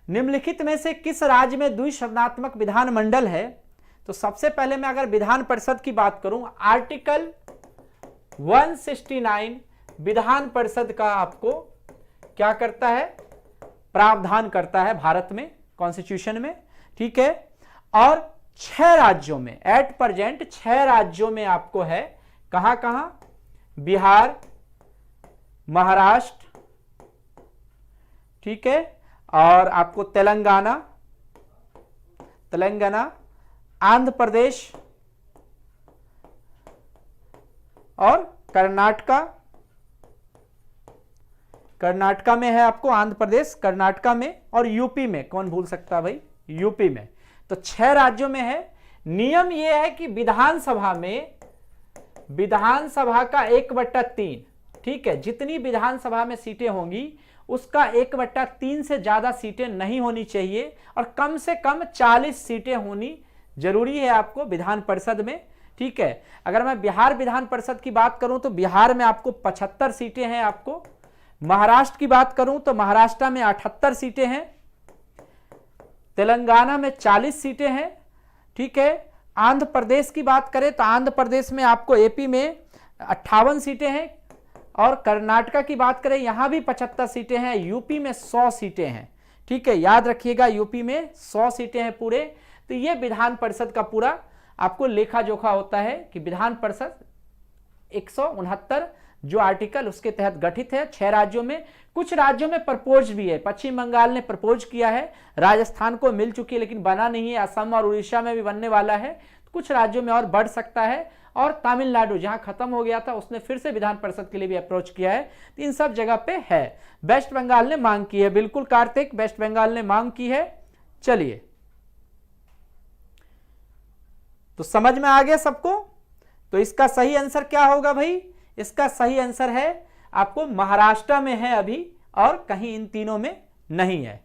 निम्नलिखित में से किस राज्य में द्विसदनात्मक विधानमंडल है? तो सबसे पहले मैं अगर विधान परिषद की बात करूं, आर्टिकल 169 विधान परिषद का आपको क्या करता है, प्रावधान करता है भारत में कॉन्स्टिट्यूशन में, ठीक है। और 6 राज्यों में एट प्रेजेंट 6 राज्यों में आपको है, कहां कहां, बिहार, महाराष्ट्र, ठीक है, और आपको तेलंगाना, आंध्र प्रदेश और कर्नाटका में है आपको, आंध्र प्रदेश, कर्नाटका में और यूपी में, कौन भूल सकता भाई, यूपी में। तो 6 राज्यों में है। नियम यह है कि विधानसभा का 1/3, ठीक है, जितनी विधानसभा में सीटें होंगी उसका 1/3 से ज्यादा सीटें नहीं होनी चाहिए और कम से कम 40 सीटें होनी जरूरी है आपको विधान परिषद में, ठीक है। अगर मैं बिहार विधान परिषद की बात करूं तो बिहार में आपको 75 सीटें हैं आपको। महाराष्ट्र की बात करूं तो महाराष्ट्र में 78 सीटें हैं, तेलंगाना में 40 सीटें हैं, ठीक है। आंध्र प्रदेश की बात करें तो आंध्र प्रदेश में आपको, एपी में 58 सीटें हैं और कर्नाटका की बात करें यहां भी 75 सीटें हैं, यूपी में 100 सीटें हैं, ठीक है, याद रखिएगा, यूपी में 100 सीटें हैं पूरे। तो ये विधान परिषद का पूरा आपको लेखा जोखा होता है कि विधान परिषद 169 जो आर्टिकल उसके तहत गठित है 6 राज्यों में। कुछ राज्यों में प्रपोज भी है, पश्चिम बंगाल ने प्रपोज किया है, राजस्थान को मिल चुकी है लेकिन बना नहीं है, असम और उड़ीसा में भी बनने वाला है, कुछ राज्यों में और बढ़ सकता है। और तमिलनाडु जहां खत्म हो गया था उसने फिर से विधान परिषद के लिए भी अप्रोच किया है, तो इन सब जगह पे है। वेस्ट बंगाल ने मांग की है, बिल्कुल कार्तिक, वेस्ट बंगाल ने मांग की है। चलिए, तो समझ में आ गया सबको? तो इसका सही आंसर क्या होगा भाई? इसका सही आंसर है आपको महाराष्ट्र में है अभी और कहीं इन तीनों में नहीं है।